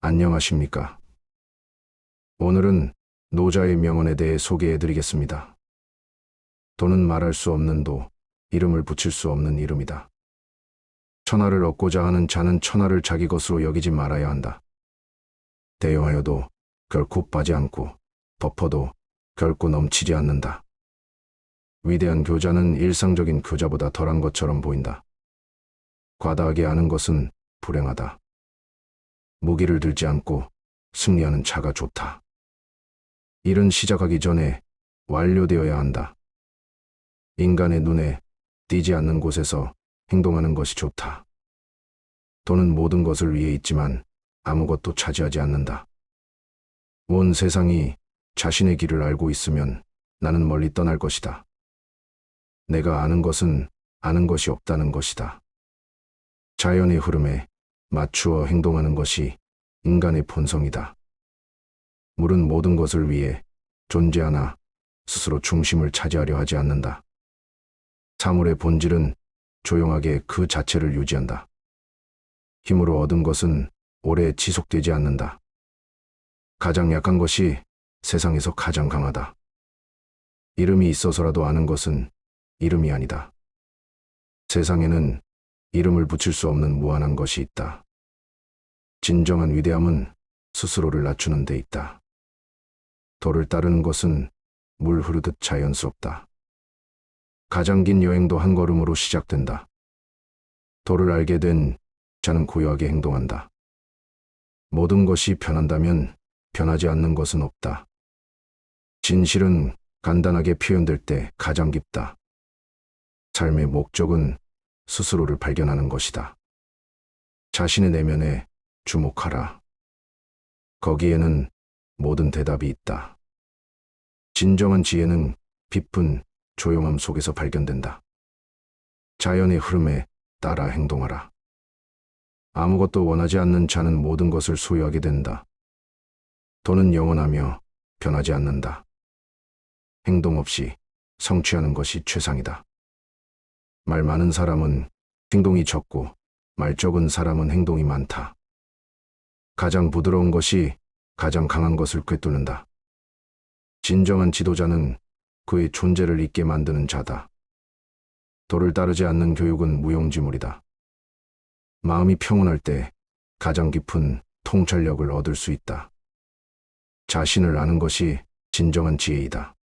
안녕하십니까. 오늘은 노자의 명언에 대해 소개해 드리겠습니다. 돈은 말할 수 없는 도, 이름을 붙일 수 없는 이름이다. 천하를 얻고자 하는 자는 천하를 자기 것으로 여기지 말아야 한다. 대여하여도 결코 빠지 않고 덮어도 결코 넘치지 않는다. 위대한 교자는 일상적인 교자보다 덜한 것처럼 보인다. 과다하게 아는 것은 불행하다. 무기를 들지 않고 승리하는 자가 좋다. 일은 시작하기 전에 완료되어야 한다. 인간의 눈에 띄지 않는 곳에서 행동하는 것이 좋다. 돈은 모든 것을 위해 있지만 아무것도 차지하지 않는다. 온 세상이 자신의 길을 알고 있으면 나는 멀리 떠날 것이다. 내가 아는 것은 아는 것이 없다는 것이다. 자연의 흐름에 맞추어 행동하는 것이 인간의 본성이다. 물은 모든 것을 위해 존재하나 스스로 중심을 차지하려 하지 않는다. 사물의 본질은 조용하게 그 자체를 유지한다. 힘으로 얻은 것은 오래 지속되지 않는다. 가장 약한 것이 세상에서 가장 강하다. 이름이 있어서라도 아는 것은 이름이 아니다. 세상에는 이름을 붙일 수 없는 무한한 것이 있다. 진정한 위대함은 스스로를 낮추는 데 있다. 도를 따르는 것은 물 흐르듯 자연스럽다. 가장 긴 여행도 한 걸음으로 시작된다. 도를 알게 된 자는 고요하게 행동한다. 모든 것이 변한다면 변하지 않는 것은 없다. 진실은 간단하게 표현될 때 가장 깊다. 삶의 목적은 스스로를 발견하는 것이다. 자신의 내면에 주목하라. 거기에는 모든 대답이 있다. 진정한 지혜는 깊은 조용함 속에서 발견된다. 자연의 흐름에 따라 행동하라. 아무것도 원하지 않는 자는 모든 것을 소유하게 된다. 돈은 영원하며 변하지 않는다. 행동 없이 성취하는 것이 최상이다. 말 많은 사람은 행동이 적고 말 적은 사람은 행동이 많다. 가장 부드러운 것이 가장 강한 것을 꿰뚫는다. 진정한 지도자는 그의 존재를 잊게 만드는 자다. 도를 따르지 않는 교육은 무용지물이다. 마음이 평온할 때 가장 깊은 통찰력을 얻을 수 있다. 자신을 아는 것이 진정한 지혜이다.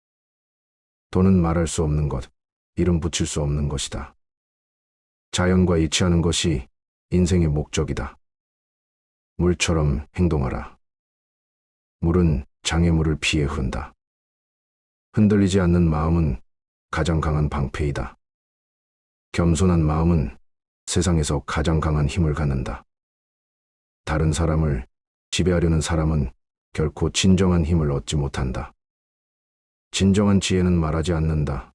돈은 말할 수 없는 것, 이름 붙일 수 없는 것이다. 자연과 일치하는 것이 인생의 목적이다. 물처럼 행동하라. 물은 장애물을 피해 흐른다. 흔들리지 않는 마음은 가장 강한 방패이다. 겸손한 마음은 세상에서 가장 강한 힘을 갖는다. 다른 사람을 지배하려는 사람은 결코 진정한 힘을 얻지 못한다. 진정한 지혜는 말하지 않는다.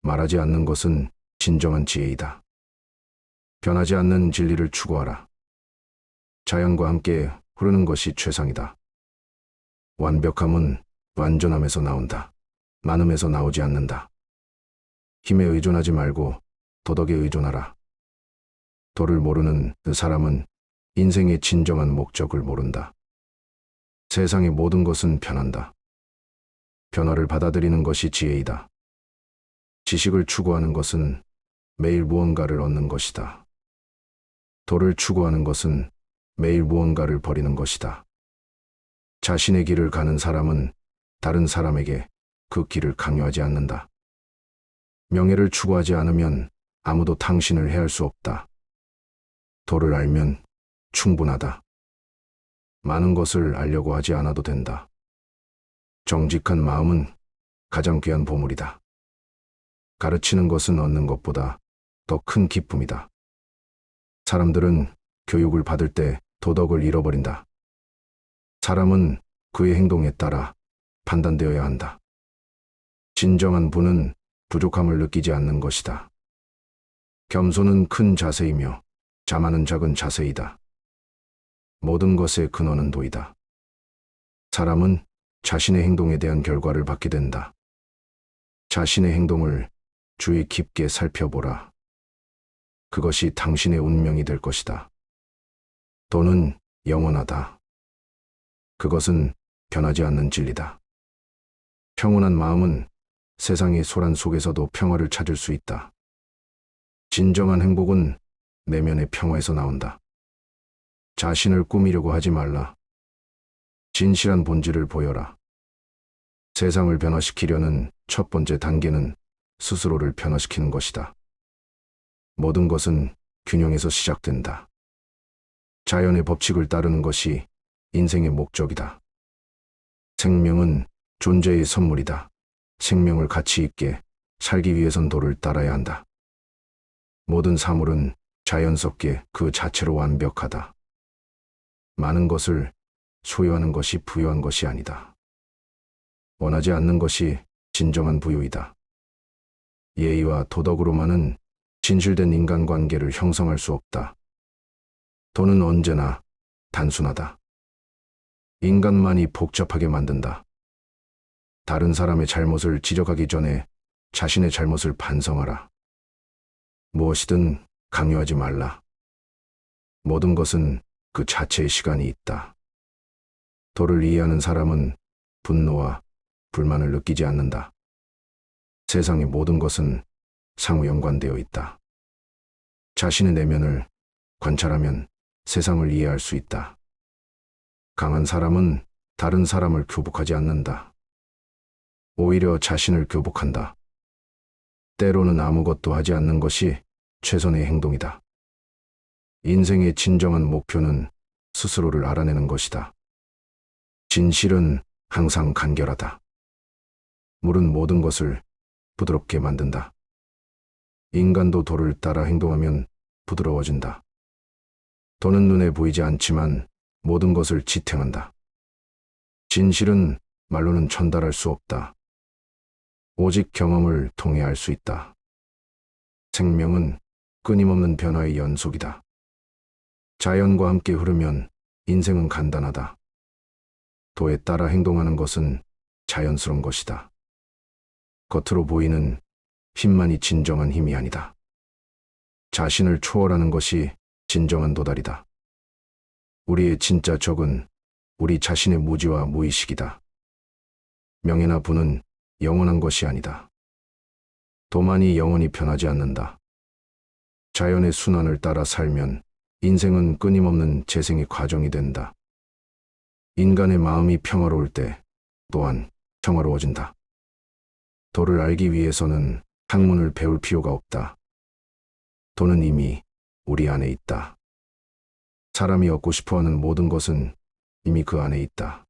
말하지 않는 것은 진정한 지혜이다. 변하지 않는 진리를 추구하라. 자연과 함께 흐르는 것이 최상이다. 완벽함은 완전함에서 나온다. 많음에서 나오지 않는다. 힘에 의존하지 말고 도덕에 의존하라. 도를 모르는 그 사람은 인생의 진정한 목적을 모른다. 세상의 모든 것은 변한다. 변화를 받아들이는 것이 지혜이다. 지식을 추구하는 것은 매일 무언가를 얻는 것이다. 도를 추구하는 것은 매일 무언가를 버리는 것이다. 자신의 길을 가는 사람은 다른 사람에게 그 길을 강요하지 않는다. 명예를 추구하지 않으면 아무도 당신을 해할 수 없다. 도를 알면 충분하다. 많은 것을 알려고 하지 않아도 된다. 정직한 마음은 가장 귀한 보물이다. 가르치는 것은 얻는 것보다 더 큰 기쁨이다. 사람들은 교육을 받을 때 도덕을 잃어버린다. 사람은 그의 행동에 따라 판단되어야 한다. 진정한 부는 부족함을 느끼지 않는 것이다. 겸손은 큰 자세이며 자만은 작은 자세이다. 모든 것의 근원은 도이다. 사람은 자신의 행동에 대한 결과를 받게 된다. 자신의 행동을 주의 깊게 살펴보라. 그것이 당신의 운명이 될 것이다. 돈은 영원하다. 그것은 변하지 않는 진리다. 평온한 마음은 세상의 소란 속에서도 평화를 찾을 수 있다. 진정한 행복은 내면의 평화에서 나온다. 자신을 꾸미려고 하지 말라. 진실한 본질을 보여라. 세상을 변화시키려는 첫 번째 단계는 스스로를 변화시키는 것이다. 모든 것은 균형에서 시작된다. 자연의 법칙을 따르는 것이 인생의 목적이다. 생명은 존재의 선물이다. 생명을 가치 있게 살기 위해선 도를 따라야 한다. 모든 사물은 자연스럽게 그 자체로 완벽하다. 많은 것을 소유하는 것이 부유한 것이 아니다. 원하지 않는 것이 진정한 부유이다. 예의와 도덕으로만은 진실된 인간관계를 형성할 수 없다. 돈은 언제나 단순하다. 인간만이 복잡하게 만든다. 다른 사람의 잘못을 지적하기 전에 자신의 잘못을 반성하라. 무엇이든 강요하지 말라. 모든 것은 그 자체의 시간이 있다. 도를 이해하는 사람은 분노와 불만을 느끼지 않는다. 세상의 모든 것은 상호 연관되어 있다. 자신의 내면을 관찰하면 세상을 이해할 수 있다. 강한 사람은 다른 사람을 교복하지 않는다. 오히려 자신을 교복한다. 때로는 아무것도 하지 않는 것이 최선의 행동이다. 인생의 진정한 목표는 스스로를 알아내는 것이다. 진실은 항상 간결하다. 물은 모든 것을 부드럽게 만든다. 인간도 도를 따라 행동하면 부드러워진다. 도는 눈에 보이지 않지만 모든 것을 지탱한다. 진실은 말로는 전달할 수 없다. 오직 경험을 통해 알 수 있다. 생명은 끊임없는 변화의 연속이다. 자연과 함께 흐르면 인생은 간단하다. 도에 따라 행동하는 것은 자연스러운 것이다. 겉으로 보이는 힘만이 진정한 힘이 아니다. 자신을 초월하는 것이 진정한 도달이다. 우리의 진짜 적은 우리 자신의 무지와 무의식이다. 명예나 부는 영원한 것이 아니다. 도만이 영원히 변하지 않는다. 자연의 순환을 따라 살면 인생은 끊임없는 재생의 과정이 된다. 인간의 마음이 평화로울 때 또한 평화로워진다. 도를 알기 위해서는 학문을 배울 필요가 없다. 도는 이미 우리 안에 있다. 사람이 얻고 싶어하는 모든 것은 이미 그 안에 있다.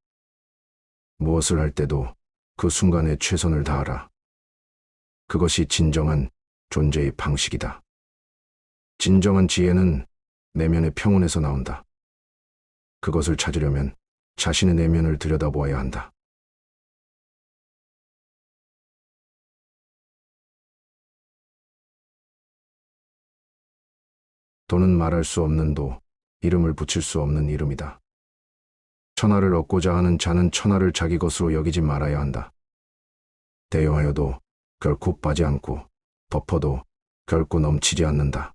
무엇을 할 때도 그 순간에 최선을 다하라. 그것이 진정한 존재의 방식이다. 진정한 지혜는 내면의 평온에서 나온다. 그것을 찾으려면 자신의 내면을 들여다보아야 한다. 도는 말할 수 없는 도, 이름을 붙일 수 없는 이름이다. 천하를 얻고자 하는 자는 천하를 자기 것으로 여기지 말아야 한다. 대용하여도 결코 빠지 않고 덮어도 결코 넘치지 않는다.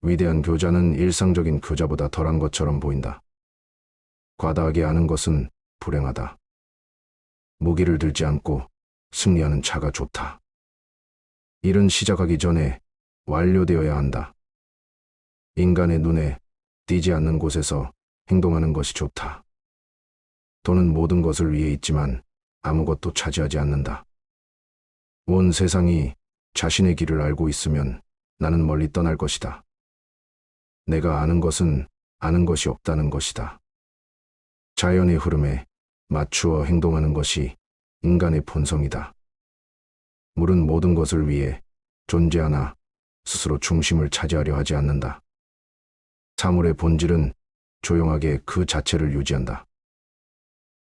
위대한 교자는 일상적인 교자보다 덜한 것처럼 보인다. 과다하게 아는 것은 불행하다. 무기를 들지 않고 승리하는 자가 좋다. 일은 시작하기 전에 완료되어야 한다. 인간의 눈에 띄지 않는 곳에서 행동하는 것이 좋다. 도는 모든 것을 위해 있지만 아무것도 차지하지 않는다. 온 세상이 자신의 길을 알고 있으면 나는 멀리 떠날 것이다. 내가 아는 것은 아는 것이 없다는 것이다. 자연의 흐름에 맞추어 행동하는 것이 인간의 본성이다. 물은 모든 것을 위해 존재하나 스스로 중심을 차지하려 하지 않는다. 사물의 본질은 조용하게 그 자체를 유지한다.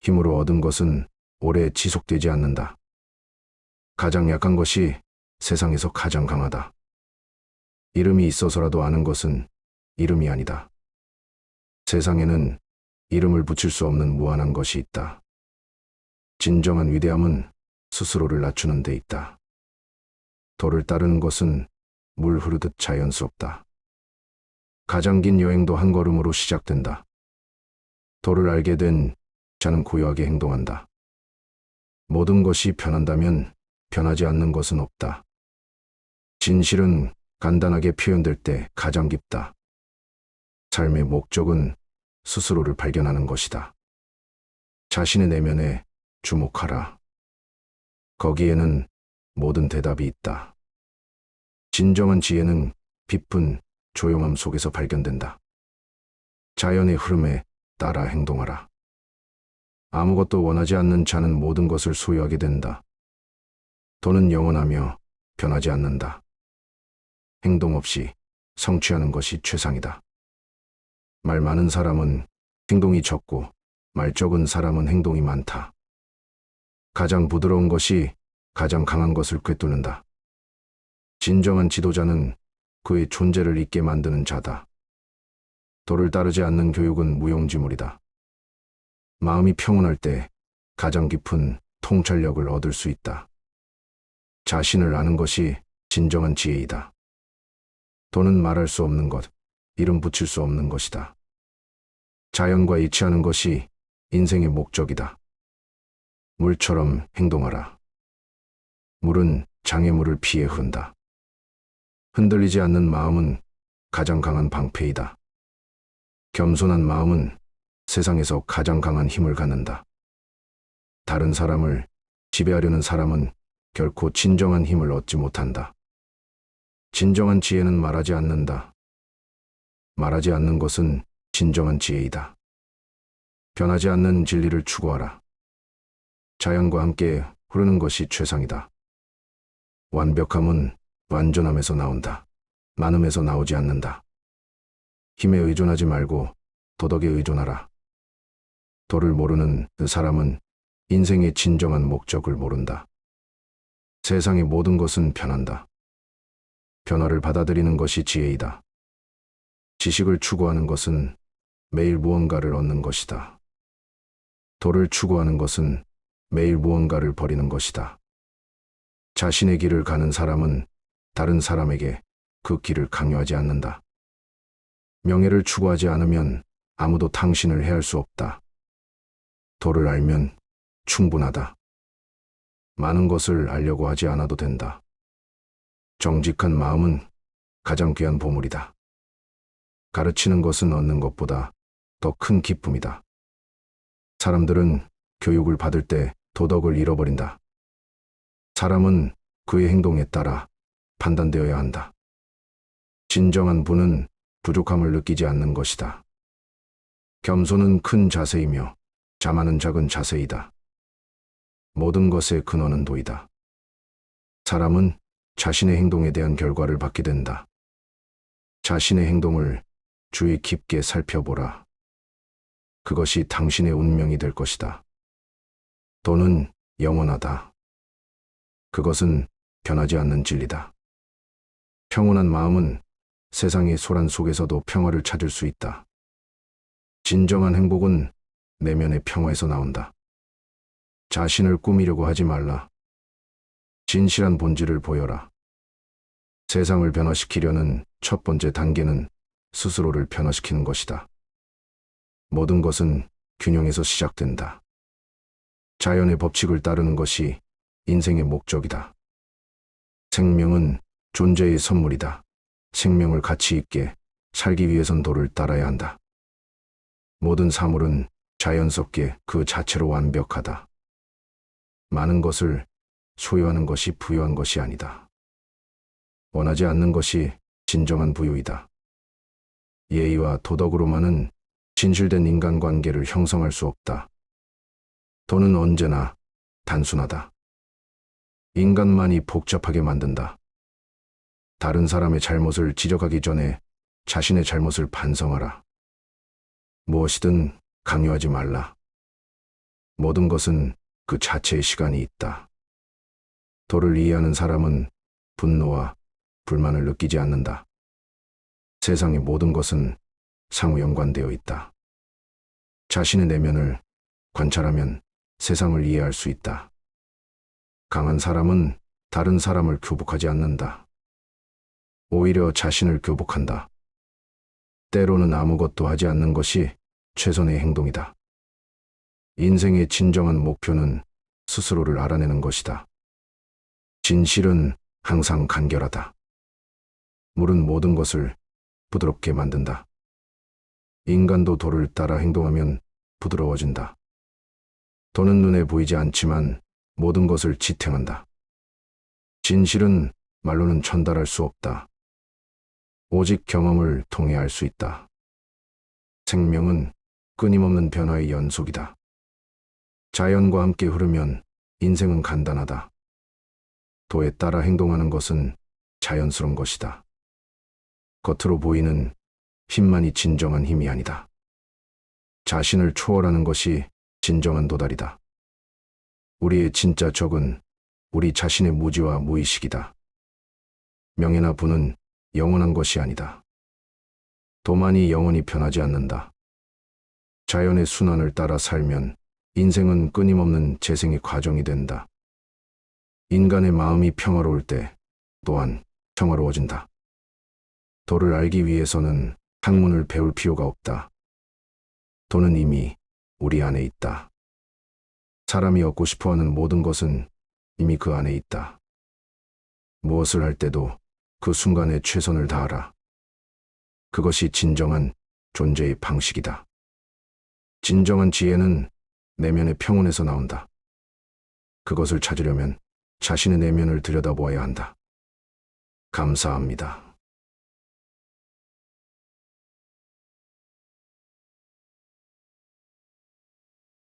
힘으로 얻은 것은 오래 지속되지 않는다. 가장 약한 것이 세상에서 가장 강하다. 이름이 있어서라도 아는 것은 이름이 아니다. 세상에는 이름을 붙일 수 없는 무한한 것이 있다. 진정한 위대함은 스스로를 낮추는 데 있다. 도를 따르는 것은 물 흐르듯 자연스럽다. 가장 긴 여행도 한 걸음으로 시작된다. 도를 알게 된 자는 고요하게 행동한다. 모든 것이 변한다면 변하지 않는 것은 없다. 진실은 간단하게 표현될 때 가장 깊다. 삶의 목적은 스스로를 발견하는 것이다. 자신의 내면에 주목하라. 거기에는 모든 대답이 있다. 진정한 지혜는 깊은 조용함 속에서 발견된다. 자연의 흐름에 따라 행동하라. 아무것도 원하지 않는 자는 모든 것을 소유하게 된다. 돈은 영원하며 변하지 않는다. 행동 없이 성취하는 것이 최상이다. 말 많은 사람은 행동이 적고 말 적은 사람은 행동이 많다. 가장 부드러운 것이 가장 강한 것을 꿰뚫는다. 진정한 지도자는 그의 존재를 잊게 만드는 자다. 도를 따르지 않는 교육은 무용지물이다. 마음이 평온할 때 가장 깊은 통찰력을 얻을 수 있다. 자신을 아는 것이 진정한 지혜이다. 도는 말할 수 없는 것, 이름 붙일 수 없는 것이다. 자연과 일치하는 것이 인생의 목적이다. 물처럼 행동하라. 물은 장애물을 피해 흐른다. 흔들리지 않는 마음은 가장 강한 방패이다. 겸손한 마음은 세상에서 가장 강한 힘을 갖는다. 다른 사람을 지배하려는 사람은 결코 진정한 힘을 얻지 못한다. 진정한 지혜는 말하지 않는다. 말하지 않는 것은 진정한 지혜이다. 변하지 않는 진리를 추구하라. 자연과 함께 흐르는 것이 최상이다. 완벽함은 완전함에서 나온다. 많음에서 나오지 않는다. 힘에 의존하지 말고 도덕에 의존하라. 도를 모르는 그 사람은 인생의 진정한 목적을 모른다. 세상의 모든 것은 변한다. 변화를 받아들이는 것이 지혜이다. 지식을 추구하는 것은 매일 무언가를 얻는 것이다. 도를 추구하는 것은 매일 무언가를 버리는 것이다. 자신의 길을 가는 사람은 다른 사람에게 그 길을 강요하지 않는다. 명예를 추구하지 않으면 아무도 당신을 해할 수 없다. 도를 알면 충분하다. 많은 것을 알려고 하지 않아도 된다. 정직한 마음은 가장 귀한 보물이다. 가르치는 것은 얻는 것보다 더 큰 기쁨이다. 사람들은 교육을 받을 때 도덕을 잃어버린다. 사람은 그의 행동에 따라 판단되어야 한다. 진정한 부는 부족함을 느끼지 않는 것이다. 겸손은 큰 자세이며 자만은 작은 자세이다. 모든 것의 근원은 도이다. 사람은 자신의 행동에 대한 결과를 받게 된다. 자신의 행동을 주의 깊게 살펴보라. 그것이 당신의 운명이 될 것이다. 도는 영원하다. 그것은 변하지 않는 진리다. 평온한 마음은 세상의 소란 속에서도 평화를 찾을 수 있다. 진정한 행복은 내면의 평화에서 나온다. 자신을 꾸미려고 하지 말라. 진실한 본질을 보여라. 세상을 변화시키려는 첫 번째 단계는 스스로를 변화시키는 것이다. 모든 것은 균형에서 시작된다. 자연의 법칙을 따르는 것이 인생의 목적이다. 생명은 존재의 선물이다. 생명을 가치 있게 살기 위해선 도를 따라야 한다. 모든 사물은 자연스럽게 그 자체로 완벽하다. 많은 것을 소유하는 것이 부유한 것이 아니다. 원하지 않는 것이 진정한 부유이다. 예의와 도덕으로만은 진실된 인간관계를 형성할 수 없다. 도는 언제나 단순하다. 인간만이 복잡하게 만든다. 다른 사람의 잘못을 지적하기 전에 자신의 잘못을 반성하라. 무엇이든 강요하지 말라. 모든 것은 그 자체의 시간이 있다. 도를 이해하는 사람은 분노와 불만을 느끼지 않는다. 세상의 모든 것은 상호 연관되어 있다. 자신의 내면을 관찰하면 세상을 이해할 수 있다. 강한 사람은 다른 사람을 교복하지 않는다. 오히려 자신을 교복한다. 때로는 아무것도 하지 않는 것이 최선의 행동이다. 인생의 진정한 목표는 스스로를 알아내는 것이다. 진실은 항상 간결하다. 물은 모든 것을 부드럽게 만든다. 인간도 도를 따라 행동하면 부드러워진다. 도는 눈에 보이지 않지만 모든 것을 지탱한다. 진실은 말로는 전달할 수 없다. 오직 경험을 통해 알 수 있다. 생명은 끊임없는 변화의 연속이다. 자연과 함께 흐르면 인생은 간단하다. 도에 따라 행동하는 것은 자연스러운 것이다. 겉으로 보이는 힘만이 진정한 힘이 아니다. 자신을 초월하는 것이 진정한 도달이다. 우리의 진짜 적은 우리 자신의 무지와 무의식이다. 명예나 부는 영원한 것이 아니다. 도만이 영원히 변하지 않는다. 자연의 순환을 따라 살면 인생은 끊임없는 재생의 과정이 된다. 인간의 마음이 평화로울 때 또한 평화로워진다. 도를 알기 위해서는 학문을 배울 필요가 없다. 도는 이미 우리 안에 있다. 사람이 얻고 싶어하는 모든 것은 이미 그 안에 있다. 무엇을 할 때도 그 순간에 최선을 다하라. 그것이 진정한 존재의 방식이다. 진정한 지혜는 내면의 평온에서 나온다. 그것을 찾으려면 자신의 내면을 들여다보아야 한다. 감사합니다.